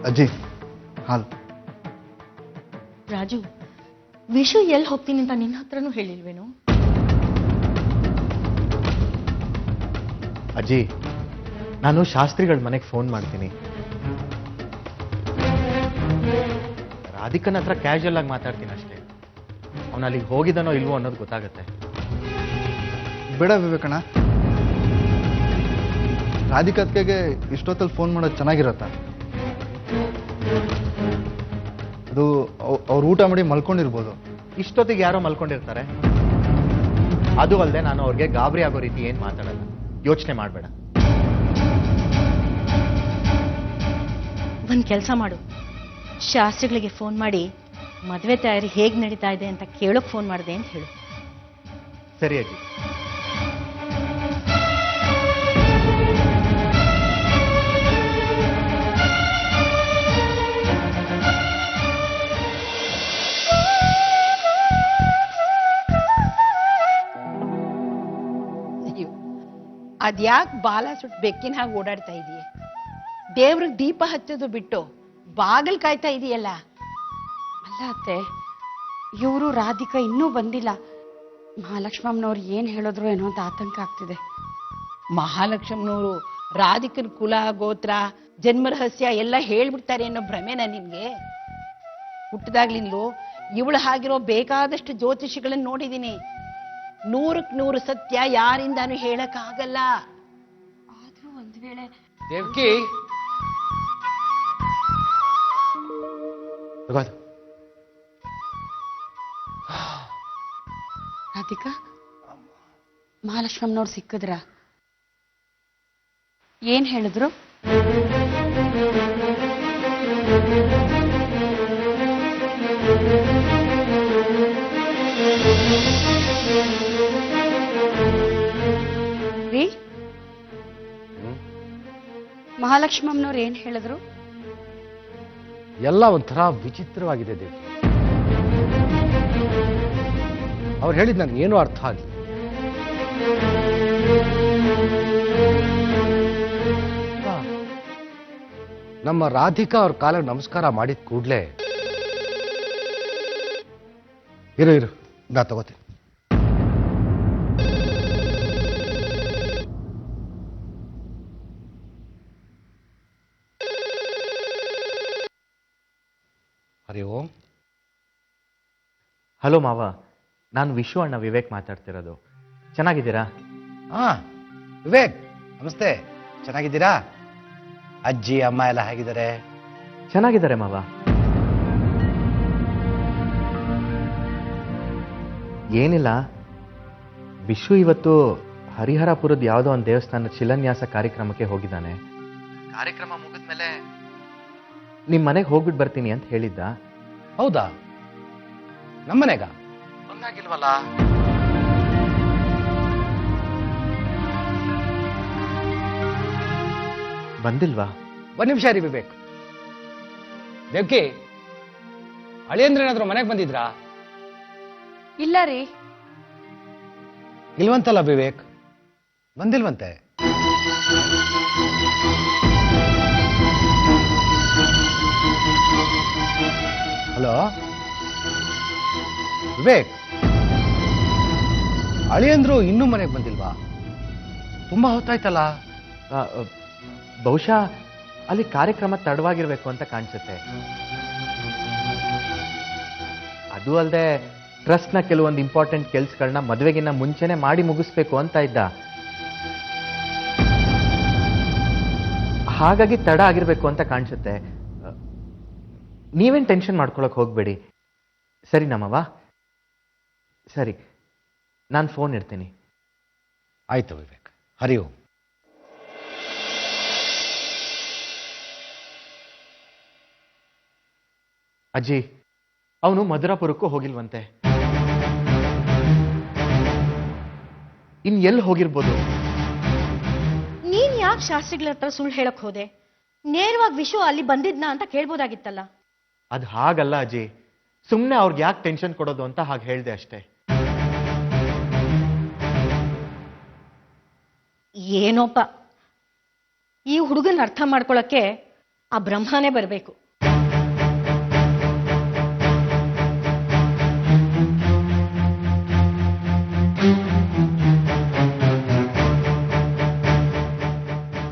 ಅಜ್ಜಿ ಹಾಲು. ರಾಜು, ವಿಷು ಎಲ್ಲಿ ಹೋಗ್ತೀನಿ ಅಂತ ನಿನ್ನ ಹತ್ರನೂ ಹೇಳಿಲ್ವೇನು? ಅಜ್ಜಿ, ನಾನು ಶಾಸ್ತ್ರಿಗಳ ಮನೆಗೆ ಫೋನ್ ಮಾಡ್ತೀನಿ. ರಾಧಿಕನ ಹತ್ರ ಕ್ಯಾಶುಯಲ್ ಆಗಿ ಮಾತಾಡ್ತೀನಿ ಅಷ್ಟೇ. ಅವನು ಅಲ್ಲಿಗೆ ಹೋಗಿದ್ದಾನೋ ಇಲ್ವೋ ಅನ್ನೋದು ಗೊತ್ತಾಗುತ್ತೆ. ಬೇಡ ವಿವೇಕಣ್ಣ, ರಾಧಿಕತ್ಗೆ ಇಷ್ಟೊತ್ತಲ್ಲಿ ಫೋನ್ ಮಾಡೋದು ಚೆನ್ನಾಗಿರತ್ತ? ಅದು ಅವ್ರು ಊಟ ಮಾಡಿ ಮಲ್ಕೊಂಡಿರ್ಬೋದು. ಇಷ್ಟೊತ್ತಿಗೆ ಯಾರೋ ಮಲ್ಕೊಂಡಿರ್ತಾರೆ. ಅದು ಅಲ್ಲದೆ ನಾನು ಅವ್ರಿಗೆ ಗಾಬರಿ ಆಗೋ ರೀತಿ ಏನು ಮಾತಾಡಲ್ಲ. ಯೋಚನೆ ಮಾಡಬೇಡ. ಒಂದು ಕೆಲಸ ಮಾಡು, ಶಾಸ್ತ್ರಿಗಳಿಗೆ ಫೋನ್ ಮಾಡಿ ಮದುವೆ ತಯಾರಿ ಹೇಗೆ ನಡೀತಾ ಇದೆ ಅಂತ ಕೇಳೋಕೆ ಫೋನ್ ಮಾಡಿದೆ ಅಂತ ಹೇಳು. ಸರಿ ಅಜ್ಜಿ. ಅದ್ಯಾಕೆ ಬಾಲ ಸುಟ್ಟು ಬೆಕ್ಕಿನ ಹಾಗೆ ಓಡಾಡ್ತಾ ಇದೀಯ? ದೇವ್ರಿಗೆ ದೀಪ ಹಚ್ಚೋದು ಬಿಟ್ಟು ಬಾಗಿಲು ಕಾಯ್ತಾ ಇದೆಯಲ್ಲ. ಅಲ್ಲ ಅತ್ತೆ, ಇವರು ರಾಧಿಕಾ ಇನ್ನೂ ಬಂದಿಲ್ಲ. ಮಹಾಲಕ್ಷ್ಮಮ್ಮನವ್ರು ಏನು ಹೇಳಿದ್ರು ಏನೋ ಅಂತ ಆತಂಕ ಆಗ್ತಿದೆ. ಮಹಾಲಕ್ಷ್ಮನವರು ರಾಧಿಕನ ಕುಲ ಗೋತ್ರ ಜನ್ಮ ರಹಸ್ಯ ಎಲ್ಲ ಹೇಳ್ಬಿಡ್ತಾರೆ ಅನ್ನೋ ಭ್ರಮೆನ ನಿನ್ಗೆ? ಹುಟ್ಟದಾಗ್ಲಿಂದಲೂ ಇವಳು ಹಾಗಿರೋ ಬೇಕಾದಷ್ಟು ಜ್ಯೋತಿಷಿಗಳನ್ನ ನೋಡಿದೀನಿ. 100% ಸತ್ಯ ಯಾರಿಂದಾನು ಹೇಳಕ್ ಆಗಲ್ಲ. ಆದ್ರೂ ಒಂದ್ ವೇಳೆ ದೇವ್ಕಿ, ರಾಧಿಕಾ, ಮಹಾಲಕ್ಷ್ಮಮ್ಮನವ್ರು ಸಿಕ್ಕಿದ್ರ? ಏನ್ ಹೇಳಿದ್ರು? ರೀ, ಮಹಾಲಕ್ಷ್ಮಮ್ಮನವ್ರು ಏನ್ ಹೇಳಿದ್ರು? ಎಲ್ಲ ಒಂಥರ ವಿಚಿತ್ರವಾಗಿದೆ ದೇವ್ಕಿ. ಅವ್ರು ಹೇಳಿದ್ ನನಗೆ ಏನೂ ಅರ್ಥ ಆಗಲಿ. ನಮ್ಮ ರಾಧಿಕಾ ಅವ್ರ ಕಾಲಿಗೆ ನಮಸ್ಕಾರ ಮಾಡಿದ ಕೂಡ್ಲೆ ಇರು ನಾ ತಗೋತೀನಿ. ಹರಿ ಓಂ. ಹಲೋ ಮಾವ, ನಾನು ವಿಶ್ವ ಅಣ್ಣ ವಿವೇಕ್ ಮಾತಾಡ್ತಿರೋದು. ಚೆನ್ನಾಗಿದ್ದೀರಾ? ಹಾ ವಿವೇಕ್, ನಮಸ್ತೆ. ಚೆನ್ನಾಗಿದ್ದೀರಾ? ಅಜ್ಜಿ ಅಮ್ಮ ಎಲ್ಲ ಹೇಗಿದ್ದಾರೆ? ಚೆನ್ನಾಗಿದ್ದಾರೆ ಮಾವ. ಏನಿಲ್ಲ, ವಿಶ್ವ ಇವತ್ತು ಹರಿಹರಪುರದ ಯಾವುದೋ ಒಂದು ದೇವಸ್ಥಾನದ ಶಿಲಾನ್ಯಾಸ ಕಾರ್ಯಕ್ರಮಕ್ಕೆ ಹೋಗಿದ್ದಾನೆ. ಕಾರ್ಯಕ್ರಮ ಮುಗಿದ್ಮೇಲೆ ನಿಮ್ಮ ಮನೆಗೆ ಹೋಗ್ಬಿಟ್ಟು ಬರ್ತೀನಿ ಅಂತ ಹೇಳಿದ್ದ. ಹೌದಾ? ನಮ್ಮನೆಗ ಬಂದಾಗಿಲ್ವಲ್ಲ? ಬಂದಿಲ್ವಾ? ಒಂದ್ ನಿಮಿಷ ರೀ ವಿವೇಕ್. ದೇವ್ಕಿ, ಅಳಿಯಂದ್ರೆ ಏನಾದ್ರು ಮನೆಗೆ ಬಂದಿದ್ರಾ? ಇಲ್ಲ ರೀ. ಇಲ್ವಂತಲ್ಲ ವಿವೇಕ್, ಬಂದಿಲ್ವಂತೆ. ಹಲೋ ವಿವೇಕ್, ಅಳಿಯಂದ್ರು ಇನ್ನೂ ಮನೆಗೆ ಬಂದಿಲ್ವಾ? ತುಂಬಾ ಹೊತ್ತಾಯ್ತಲ್ಲ. ಬಹುಶಃ ಅಲ್ಲಿ ಕಾರ್ಯಕ್ರಮ ತಡವಾಗಿರ್ಬೇಕು ಅಂತ ಕಾಣಿಸುತ್ತೆ. ಅದು ಅಲ್ಲದೆ ಟ್ರಸ್ಟ್ನ ಕೆಲವೊಂದು ಇಂಪಾರ್ಟೆಂಟ್ ಕೆಲಸಗಳನ್ನ ಮದುವೆಗಿನ್ನ ಮುಂಚೆನೆ ಮಾಡಿ ಮುಗಿಸ್ಬೇಕು ಅಂತ ಇದ್ದ. ಹಾಗಾಗಿ ತಡ ಆಗಿರ್ಬೇಕು ಅಂತ ಕಾಣಿಸುತ್ತೆ. ನೀವೇನು ಟೆನ್ಷನ್ ಮಾಡ್ಕೊಳಕ್ ಹೋಗ್ಬೇಡಿ. ಸರಿ ನಮ್ಮವ? ಸರಿ, ನಾನು ಫೋನ್ ಇಡ್ತೀನಿ. ಆಯ್ತು ವಿವೇಕ್. ಹರಿ ಓಂ. ಅಜ್ಜಿ, ಅವನು ಮಧುರಾಪುರಕ್ಕೂ ಹೋಗಿಲ್ವಂತೆ. ಇನ್ ಎಲ್ಲಿ ಹೋಗಿರ್ಬೋದು? ನೀನ್ ಯಾಕೆ ಶಾಸ್ತ್ರಿಗಳ ಹತ್ರ ಸುಳ್ಳು ಹೇಳಕ್ ಹೋದೆ? ನೇರವಾಗಿ ವಿಷು ಅಲ್ಲಿ ಬಂದಿದ್ನಾ ಅಂತ ಕೇಳ್ಬೋದಾಗಿತ್ತಲ್ಲ. ಅದು ಹಾಗಲ್ಲ ಅಜ್ಜಿ, ಸುಮ್ಮನೆ ಅವ್ರಿಗೆ ಯಾಕೆ ಟೆನ್ಷನ್ ಕೊಡೋದು ಅಂತ ಹಾಗೆ ಹೇಳ್ದೆ ಅಷ್ಟೇ. ಏನೋಪ್ಪ, ಈ ಹುಡುಗನ ಅರ್ಥ ಮಾಡ್ಕೊಳಕ್ಕೆ ಆ ಬ್ರಹ್ಮನೇ ಬರಬೇಕು.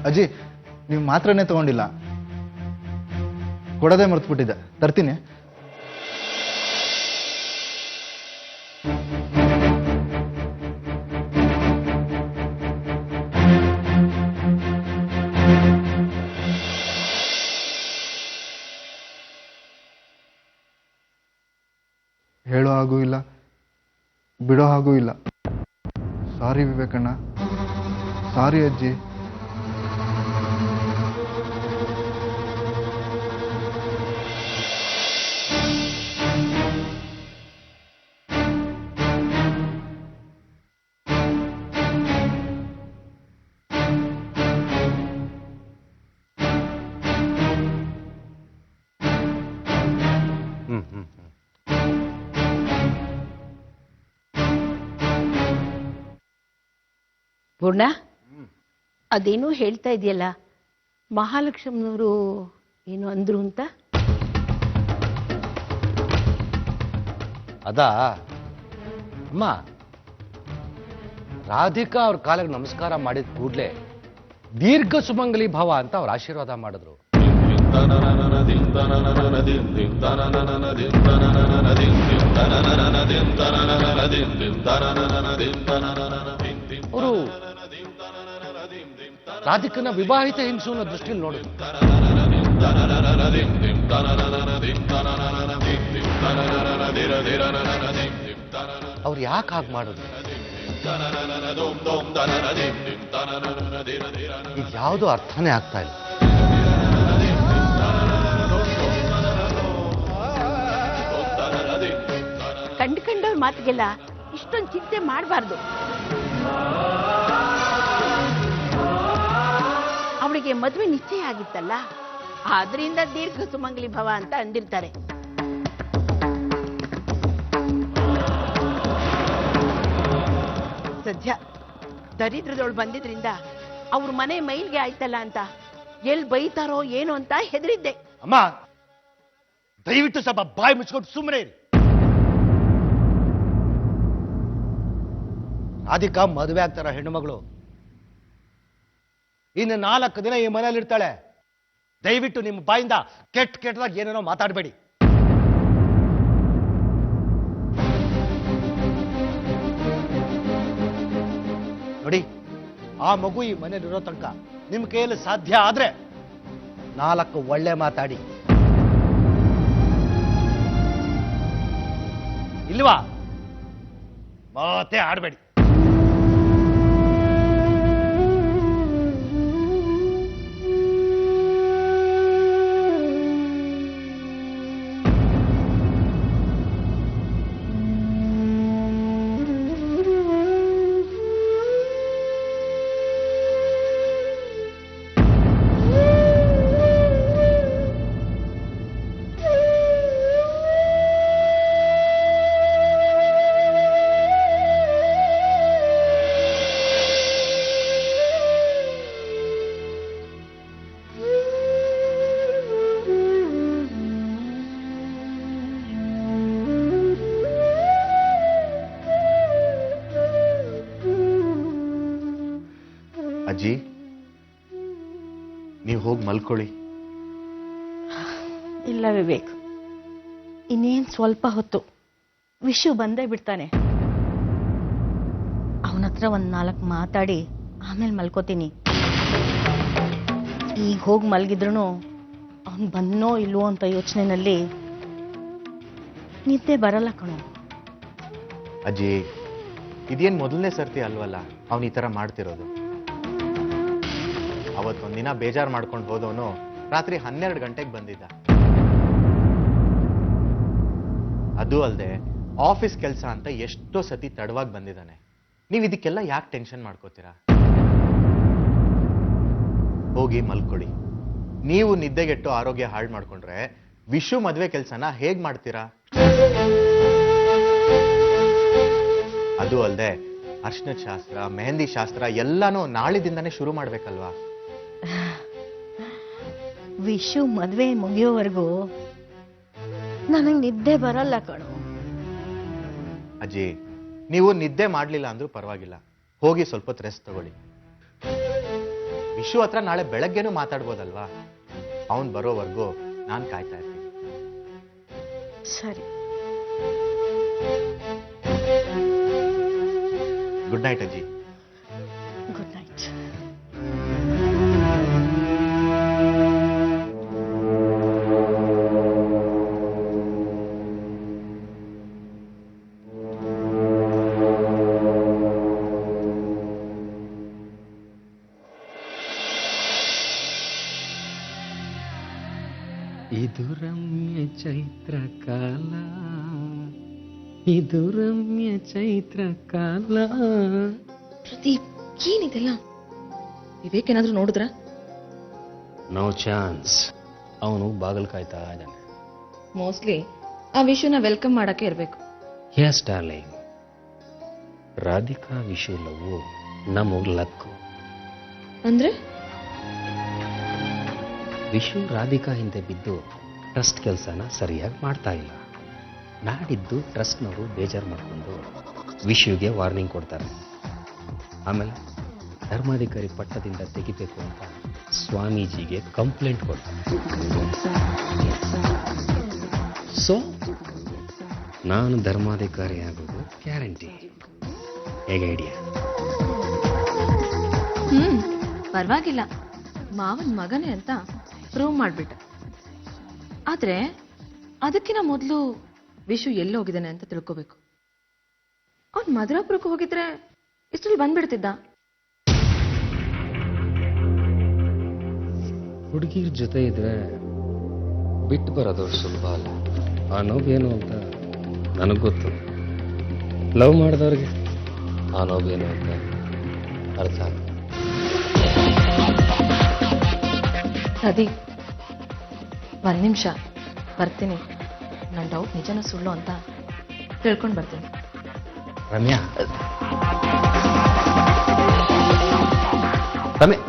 ಅಜ್ಜಿ, ನೀವು ಮಾತ್ರನೇ ತಗೊಂಡಿಲ್ಲ, ಕೊಡೋದೇ ಮರ್ತ್ಬಿಟ್ಟಿದ್ದೆ. ತರ್ತೀನಿ. ಹೇಳೋ ಹಾಗೂ ಇಲ್ಲ, ಬಿಡೋ ಹಾಗೂ ಇಲ್ಲ. ಸಾರಿ ವಿವೇಕಣ್ಣ, ಸಾರಿ ಅಜ್ಜಿ. ಪೂರ್ಣ, ಅದೇನೋ ಹೇಳ್ತಾ ಇದೆಯಲ್ಲ, ಮಹಾಲಕ್ಷ್ಮನವರು ಏನು ಅಂದ್ರು ಅಂತ? ಅದಾ ಅಮ್ಮ, ರಾಧಿಕಾ ಅವ್ರ ಕಾಲಿಗೆ ನಮಸ್ಕಾರ ಮಾಡಿದ ಕೂಡಲೇ ದೀರ್ಘ ಸುಮಂಗಲಿ ಭವ ಅಂತ ಅವ್ರ ಆಶೀರ್ವಾದ ಮಾಡಿದ್ರು. ಅವರು ರಾಧಿಕನ ವಿವಾಹಿತ ಹೆಂಗಸು ಅನ್ನೋ ದೃಷ್ಟಿಯಲ್ಲಿ ನೋಡಿದ್ರು. ಅವ್ರು ಯಾಕೆ ಹಾಗೆ ಮಾಡಿದ್ರು? ಇದು ಯಾವುದೂ ಅರ್ಥನೇ ಆಗ್ತಾ ಇಲ್ಲ. ಕಂಡ್ಕೊಂಡವ್ರ ಮಾತಿಗೆಲ್ಲ ಇಷ್ಟೊಂದು ಚಿಂತೆ ಮಾಡಬಾರ್ದು. ಅವಳಿಗೆ ಮದುವೆ ನಿಶ್ಚಯ ಆಗಿತ್ತಲ್ಲ, ಆದ್ರಿಂದ ದೀರ್ಘ ಸುಮಂಗಲಿ ಭವ ಅಂತ ಅಂದಿರ್ತಾರೆ. ಸದ್ಯ ದರಿದ್ರದೊಳು ಬಂದಿದ್ರಿಂದ ಅವ್ರ ಮನೆ ಮೈಲ್ಗೆ ಆಯ್ತಲ್ಲ ಅಂತ ಎಲ್ ಬೈತಾರೋ ಏನೋ ಅಂತ ಹೆದರಿದ್ದೆ. ಅಮ್ಮ, ದಯವಿಟ್ಟು ಸ್ವಲ್ಪ ಬಾಯಿ ಮುಚ್ಕೊಂಡು ಸುಮ್ಮನೆ ಇರಿ. ರಾಧಿಕಾ ಮದುವೆ ಆಗ್ತಾರ ಹೆಣ್ಣುಮಗಳು, ಇನ್ನು 4 ದಿನ ಈ ಮನೇಲಿ ಇರ್ತಾಳೆ. ದಯವಿಟ್ಟು ನಿಮ್ಮ ಬಾಯಿಂದ ಕೆಟ್ಟದಾಗ ಏನೇನೋ ಮಾತಾಡಬೇಡಿ. ನೋಡಿ, ಆ ಮಗು ಈ ಮನೇಲಿರೋ ತನಕ ನಿಮ್ಮ ಕೈಯಲ್ಲಿ ಸಾಧ್ಯ ಆದ್ರೆ 4 ಒಳ್ಳೆ ಮಾತಾಡಿ. ಇಲ್ವಾ ಮಾತೇ ಆಡಬೇಡಿ. ಅಜ್ಜಿ, ನೀವು ಹೋಗಿ ಮಲ್ಕೊಳ್ಳಿ. ಇಲ್ಲ ವಿವೇಕ್, ಇನ್ನೇನ್ ಸ್ವಲ್ಪ ಹೊತ್ತು ವಿಶು ಬಂದೇ ಬಿಡ್ತಾನೆ. ಅವನ ಹತ್ರ 4 ಮಾತಾಡಿ ಆಮೇಲೆ ಮಲ್ಕೋತೀನಿ. ಈಗ ಹೋಗಿ ಮಲ್ಗಿದ್ರು ಅವನು ಬಂದನೋ ಇಲ್ವೋ ಅಂತ ಯೋಚನೆನಲ್ಲಿ ನಿದ್ದೆ ಬರಲ್ಲ ಕಣೋ. ಅಜ್ಜಿ, ಇದೇನು ಮೊದಲನೇ ಸರ್ತಿ ಅಲ್ವಲ್ಲ ಅವನು ಈ ಥರ ಮಾಡ್ತಿರೋದು. ಅವತ್ತೊಂದಿನ ಬೇಜಾರು ಮಾಡ್ಕೊಂಡು ಹೋದವನು ರಾತ್ರಿ 12 ಗಂಟೆಗೆ ಬಂದಿದ್ದ. ಅದು ಅಲ್ಲದೆ ಆಫೀಸ್ ಕೆಲಸ ಅಂತ ಎಷ್ಟೋ ಸತಿ ತಡವಾಗಿ ಬಂದಿದ್ದಾನೆ. ನೀವು ಇದಕ್ಕೆಲ್ಲ ಯಾಕೆ ಟೆನ್ಷನ್ ಮಾಡ್ಕೋತೀರಾ? ಹೋಗಿ ಮಲ್ಕೊಳ್ಳಿ. ನೀವು ನಿದ್ದೆಗೆಟ್ಟು ಆರೋಗ್ಯ ಹಾಳು ಮಾಡ್ಕೊಂಡ್ರೆ ವಿಶು ಮದುವೆ ಕೆಲಸನ ಹೇಗ್ ಮಾಡ್ತೀರಾ? ಅದು ಅಲ್ಲದೆ ಅರ್ಶಿನದ ಶಾಸ್ತ್ರ, ಮೆಹಂದಿ ಶಾಸ್ತ್ರ ಎಲ್ಲಾನು ನಾಳಿದಿಂದಾನೇ ಶುರು ಮಾಡ್ಬೇಕಲ್ವಾ? ವಿಶು ಮದ್ವೆ ಮುಗಿಯೋವರೆಗೂ ನನಗೆ ನಿದ್ದೆ ಬರಲ್ಲ ಕಣೋ. ಅಜ್ಜಿ, ನೀವು ನಿದ್ದೆ ಮಾಡ್ಲಿಲ್ಲ ಅಂದ್ರೂ ಪರವಾಗಿಲ್ಲ, ಹೋಗಿ ಸ್ವಲ್ಪ ಹೊತ್ತು ರೆಸ್ಟ್ ತಗೊಳ್ಳಿ. ವಿಶು ಹತ್ರ ನಾಳೆ ಬೆಳಗ್ಗೆನೂ ಮಾತಾಡ್ಬೋದಲ್ವಾ? ಅವನ್ ಬರೋವರೆಗೂ ನಾನು ಕಾಯ್ತಾ ಇರ್ತೀನಿ. ಸರಿ. ಗುಡ್ ನೈಟ್ ಅಜ್ಜಿ. Good night. ಇದು ರಮ್ಯ ಚೈತ್ರ ಕಾಲ, ಇದು ರಮ್ಯ ಚೈತ್ರ ಕಾಲ. ಪ್ರದೀಪ್, ಏನಿದೆಲ್ಲ? ವಿವೇಕ್ ಏನಾದ್ರೂ ನೋಡಿದ್ರ? No chance. ಅವನು ಬಾಗಲ್ ಕಾಯ್ತಾ ಇದ್ದಾನೆ. ಮೋಸ್ಟ್ಲಿ ಆ ವಿಷಯನ ವೆಲ್ಕಮ್ ಮಾಡಕ್ಕೆ ಇರ್ಬೇಕು. ಎಸ್ ಡಾರ್ಲಿಂಗ್, ರಾಧಿಕಾ ವಿಷಯ ಲವ್ ನಮಗ್ ಲಕ್ಕು. ಅಂದ್ರೆ ವಿಷು ರಾಧಿಕಾ ಹಿಂದೆ ಬಿದ್ದು ಟ್ರಸ್ಟ್ ಕೆಲಸನ ಸರಿಯಾಗಿ ಮಾಡ್ತಾ ಇಲ್ಲ. ನಾಡಿದ್ದು ಟ್ರಸ್ಟ್ನವರು ಬೇಜಾರು ಮಾಡಿಕೊಂಡು ವಿಷುಗೆ ವಾರ್ನಿಂಗ್ ಕೊಡ್ತಾರೆ. ಆಮೇಲೆ ಧರ್ಮಾಧಿಕಾರಿ ಪಟ್ಟದಿಂದ ತೆಗಿಬೇಕು ಅಂತ ಸ್ವಾಮೀಜಿಗೆ ಕಂಪ್ಲೇಂಟ್ ಕೊಡ್ತಾರೆ. ಸೊ ನಾನು ಧರ್ಮಾಧಿಕಾರಿ ಆಗೋದು ಗ್ಯಾರಂಟಿ. ಹೇಗೆ ಐಡಿಯಾ? ಪರವಾಗಿಲ್ಲ, ಮಾವನ್ ಮಗನೇ ಅಂತ ಪ್ರೂವ್ ಮಾಡ್ಬಿಟ್ಟ. ಆದ್ರೆ ಅದಕ್ಕಿಂತ ಮೊದಲು ವಿಶು ಎಲ್ಲಿ ಹೋಗಿದ್ದಾನೆ ಅಂತ ತಿಳ್ಕೋಬೇಕು. ಅವ್ನ್ ಮಧುರಾಪುರಕ್ಕೆ ಹೋಗಿದ್ರೆ ಇಷ್ಟರಲ್ಲಿ ಬಂದ್ಬಿಡ್ತಿದ್ದ. ಹುಡುಗಿರ್ ಜೊತೆ ಇದ್ರೆ ಬಿಟ್ಟು ಬರೋದು ಸುಲಭ ಅಲ್ಲ. ಆ ನೋವೇನು ಅಂತ ನನಗೆ ಗೊತ್ತು. ಲವ್ ಮಾಡಿದವ್ರಿಗೆ ಆ ನೋವೇನು ಅಂತ ಅರ್ಥ ಆಗುತ್ತೆ. ಪ್ರದೀಪ್, ಒಂದ್ ನಿಮಿಷ ಬರ್ತೀನಿ. ನನ್ನ ಡೌಟ್ ನಿಜನೂ ಸುಳ್ಳು ಅಂತ ತಿಳ್ಕೊಂಡು ಬರ್ತೀನಿ. ರಮ್ಯಾ, ರಮ್ಯಾ,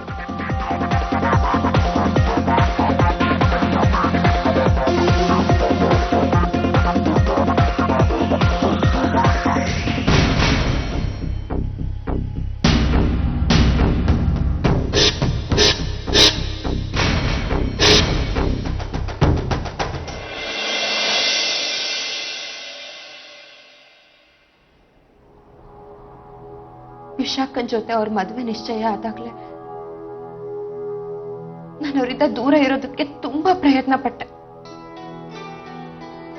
ವಿಶಾಖನ್ ಜೊತೆ ಅವ್ರ ಮದುವೆ ನಿಶ್ಚಯ ಆದಾಗ್ಲೇ ನಾನು ಅವರಿಂದ ದೂರ ಇರೋದಕ್ಕೆ ತುಂಬಾ ಪ್ರಯತ್ನ ಪಟ್ಟೆ.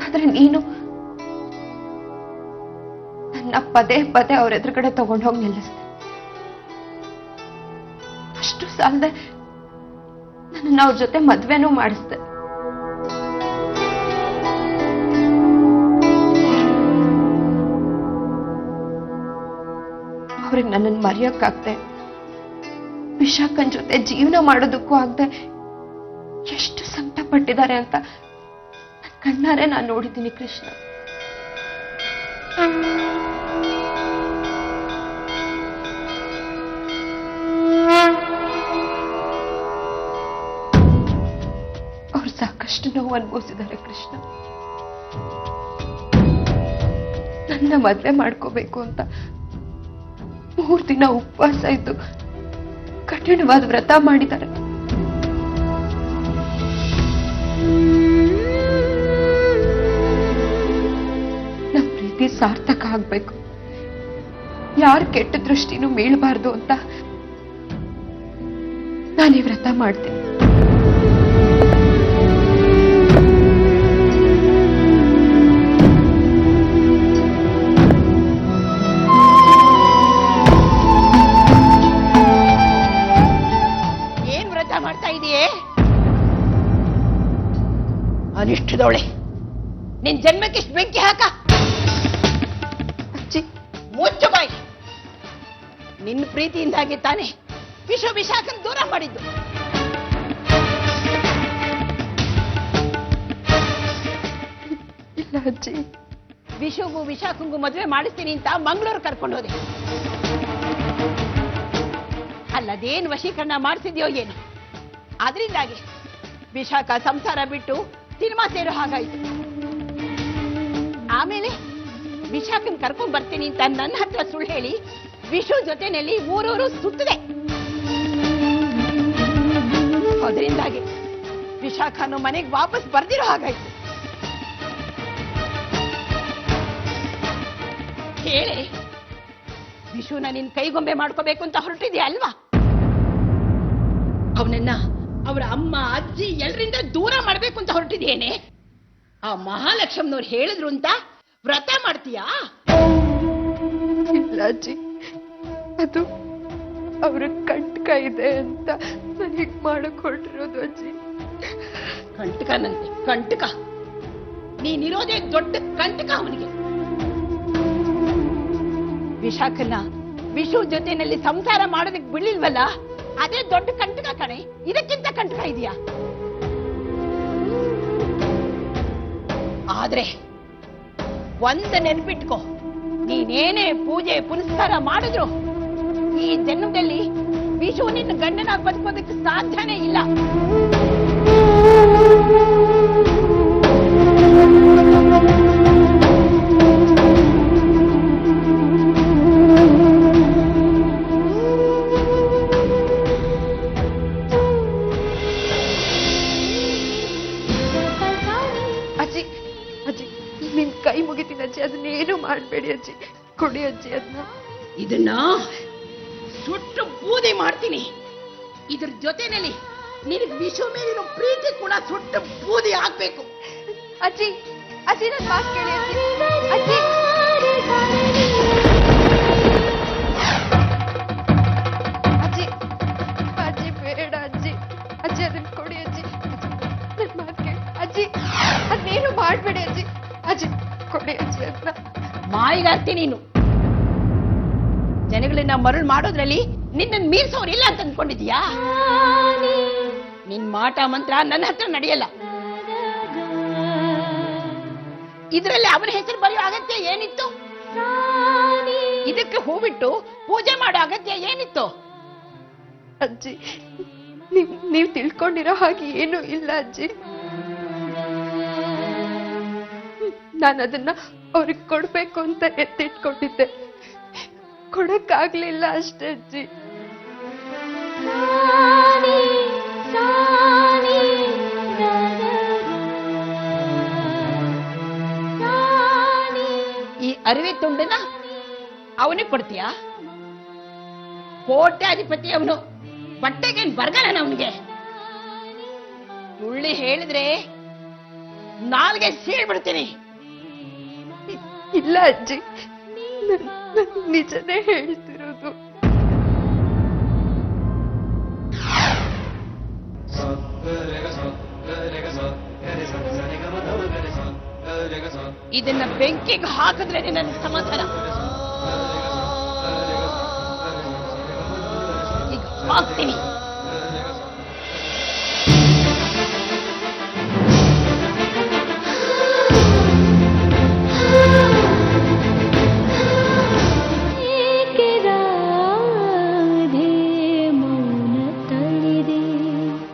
ಆದ್ರೆ ನೀನು ನನ್ನ ಪದೇ ಪದೇ ಅವ್ರ ಎದುರುಗಡೆ ತಗೊಂಡೋಗಿ ನಿಲ್ಲಿಸ್ದೆ. ಅಷ್ಟು ಸಾಲದೆ ನನ್ನ ಅವ್ರ ಜೊತೆ ಮದ್ವೆನೂ ಮಾಡಿಸ್ದೆ. ಅವ್ರಿಗೆ ನನ್ನನ್ನು ಮರೆಯೋಕ್ಕಾಗ್ದೆ, ವಿಶಾಖನ್ ಜೊತೆ ಜೀವನ ಮಾಡೋದಕ್ಕೂ ಆಗದೆ ಎಷ್ಟು ಸಂಕಟ ಪಟ್ಟಿದ್ದಾರೆ ಅಂತ ನನ್ನ ಕಣ್ಣಾರೆ ನಾನು ನೋಡಿದ್ದೀನಿ ಕೃಷ್ಣ. ಅವ್ರು ಸಾಕಷ್ಟು ನೋವು ಅನುಭವಿಸಿದ್ದಾರೆ ಕೃಷ್ಣ. ನನ್ನ ಮದ್ವೆ ಮಾಡ್ಕೋಬೇಕು ಅಂತ 3 ದಿನ ಉಪವಾಸ ಇದ್ದು ಕಠಿಣವಾದ ವ್ರತ ಮಾಡಿದ್ದಾರೆ. ನಮ್ಮ ಪ್ರೀತಿ ಸಾರ್ಥಕ ಆಗ್ಬೇಕು, ಯಾರ ಕೆಟ್ಟ ದೃಷ್ಟಿನೂ ಬೀಳಬಾರ್ದು ಅಂತ ನಾನು ಈ ವ್ರತ ಮಾಡ್ತೀನಿ. ಮಾಡ್ತಾ ಇದೆಯೇ? ಅನಿಷ್ಟದವಳೆ, ನಿನ್ ಜನ್ಮಕ್ಕೆ ಇಷ್ಟು ಬೆಂಕಿ ಹಾಕ. ಅಜ್ಜಿ, ಮುಚ್ಚು ಬಾಯಿ. ನಿನ್ನ ಪ್ರೀತಿಯಿಂದಾಗಿ ತಾನೆ ವಿಶಾಖನ್ ದೂರ ಮಾಡಿದ್ದು. ಇಲ್ಲ ಅಜ್ಜಿ, ವಿಶುಗೂ ವಿಶಾಖಂಗೂ ಮದುವೆ ಮಾಡಿಸ್ತೀನಿ ಅಂತ ಮಂಗಳೂರು ಕರ್ಕೊಂಡು ಹೋದೆ. ಅಲ್ಲದೇನು ವಶೀಕರಣ ಮಾಡಿಸಿದ್ಯೋ ಏನು, ಅದರಿಂದಾಗಿ ವಿಶಾಖ ಸಂಸಾರ ಬಿಟ್ಟು ಸಿನಿಮಾ ಸೇರೋ ಹಾಗಾಯ್ತು. ಆಮೇಲೆ ವಿಶಾಖನ್ ಕರ್ಕೊಂಡ್ ಬರ್ತೀನಿ ಅಂತ ನನ್ನ ಹತ್ರ ಸುಳ್ಳು ಹೇಳಿ ವಿಶು ಜೊತೆನಲ್ಲಿ ಊರೂರು ಸುತ್ತದೆ. ಅದರಿಂದಾಗಿ ವಿಶಾಖನು ಮನೆಗೆ ವಾಪಸ್ ಬರ್ದಿರೋ ಹಾಗಾಯ್ತು. ಹೇಳಿ, ವಿಶುನ ನಿನ್ ಕೈಗೊಂಬೆ ಮಾಡ್ಕೋಬೇಕು ಅಂತ ಹೊರಟಿದ್ಯಾ ಅಲ್ವಾ? ಅವನನ್ನ ಅವರ ಅಮ್ಮ ಅಜ್ಜಿ ಎಲ್ಲರಿಂದ ದೂರ ಮಾಡ್ಬೇಕು ಅಂತ ಹೊರಟಿದ್ಯೇನೆ? ಆ ಮಹಾಲಕ್ಷ್ಮನವ್ರು ಹೇಳಿದ್ರು ಅಂತ ವ್ರತ ಮಾಡ್ತೀಯಾ? ಇಲ್ಲ ಅಜ್ಜಿ, ಅದು ಅವ್ರ ಕಂಟಕ ಇದೆ ಅಂತ ನನಗೆ ಮಾಡಕ್ ಹೊರಟಿರೋದು ಅಜ್ಜಿ. ಕಂಟಕನಂತೆ ಕಂಟಕ? ನೀನಿರೋದೇ ದೊಡ್ಡ ಕಂಟಕ ಅವನಿಗೆ. ವಿಶಾಖನ ವಿಶು ಜೊತೆನಲ್ಲಿ ಸಂಸಾರ ಮಾಡೋದಕ್ಕೆ ಬಿಡ್ಲಿಲ್ವಲ್ಲ, ಅದೇ ದೊಡ್ಡ ಕಂಟಕ ಕಣೆ. ಇದಕ್ಕಿಂತ ಕಂಟಕ ಇದೆಯಾ? ಆದ್ರೆ ಒಂದ ನೆನ್ಪಿಟ್ಕೋ, ನೀನೇನೇ ಪೂಜೆ ಪುನಸ್ಕಾರ ಮಾಡಿದ್ರು ಈ ಜನ್ಮದಲ್ಲಿ ವಿಶು ನಿನ್ನ ಗಂಡನಾಗಿ ಬದುಕೋದಕ್ಕೆ ಸಾಧ್ಯನೇ ಇಲ್ಲ. ಅಜ್ಜಿ ಅಜ್ಜಿ ನಿಮ್ ಕೈ ಮುಗಿತೀನಿ ಅಜ್ಜಿ, ಅದನ್ನೇನು ಮಾಡ್ಬೇಡಿ ಅಜ್ಜಿ. ಕೊಡಿ ಅಜ್ಜಿ ಅದನ್ನ. ಇದನ್ನ ಸುಟ್ಟು ಬೂದಿ ಮಾಡ್ತೀನಿ. ಇದ್ರ ಜೊತೆನಲ್ಲಿ ನಿನಗೆ ವಿಶು ಮೇಲಿನ ಪ್ರೀತಿ ಕೂಡ ಸುಟ್ಟು ಬೂದಿ ಆಗ್ಬೇಕು. ಅಜ್ಜಿ ಅಜ್ಜಿ ನನ್ನ ಮಾತು ಕೇಳಿ ಅಜ್ಜಿ. ಅಜ್ಜಿ ಅಜ್ಜಿ ಅಜ್ಜಿ ಬೇಡ ಅಜ್ಜಿ. ಅಜ್ಜಿ ಅದನ್ನ ಕೊಡಿ ಅಜ್ಜಿ. ನನ್ನ ಮಾತು ಕೇಳಿ ಅಜ್ಜಿ, ಅದನ್ನೇನು ಮಾಡ್ಬೇಡಿ ಅಜ್ಜಿ. ಅಜ್ಜಿ ಕೊಡಿ ಅಜ್ಜಿ ಅದನ್ನ. ಮಾಯಿಗಾರ್ತಿ ನೀನು. ಜನಗಳನ್ನ ಮರಳು ಮಾಡೋದ್ರಲ್ಲಿ ನಿನ್ನನ್ನು ಮೀರ್ಸೋರಿಲ್ಲ ಅಂತ ಅನ್ಕೊಂಡಿದ್ಯಾ? ನಿನ್ ಮಾಟ ಮಂತ್ರ ನನ್ನ ಹತ್ರ ನಡೆಯಲ್ಲ. ಇದರಲ್ಲಿ ಅವನ ಹೆಸರು ಬರೆಯೋ ಅಗತ್ಯ ಏನಿತ್ತು? ಇದಕ್ಕೆ ಹೂವಿಟ್ಟು ಪೂಜೆ ಮಾಡೋ ಅಗತ್ಯ ಏನಿತ್ತು? ಅಜ್ಜಿ ನೀವ್ ತಿಳ್ಕೊಂಡಿರೋ ಹಾಗೆ ಏನೂ ಇಲ್ಲ ಅಜ್ಜಿ. ನಾನು ಅದನ್ನ ಅವ್ರಿಗೆ ಕೊಡ್ಬೇಕು ಅಂತ ಎತ್ತಿಟ್ಕೊಂಡಿದ್ದೆ, ಕೊಡಕ್ಕಾಗ್ಲಿಲ್ಲ ಅಷ್ಟೇ ಅಜ್ಜಿ. ಈ ಅರಿವೆ ತುಂಡನ ಅವನಿಗೆ ಕೊಡ್ತೀಯಾ? ಕೋಟ್ಯಾಧಿಪತಿ ಅವನು, ಬಟ್ಟೆಗೇನ್ ಬರಗಾಲನ ಅವನಿಗೆ? ಸುಳ್ಳಿ ಹೇಳಿದ್ರೆ ನಾಲ್ಗೆ ಸೀಳ್ಬಿಡ್ತೀನಿ. ಇಲ್ಲ ಅಜ್ಜಿ, ನಿಜನೇ ಹೇಳ್ತಿರೋದು. ಇದನ್ನ ಬೆಂಕಿಗೆ ಹಾಕಿದ್ರೆ ನನ್ನ ಸಮಾಧಾನ. ಈಗ ಹಾಕ್ತೀನಿ.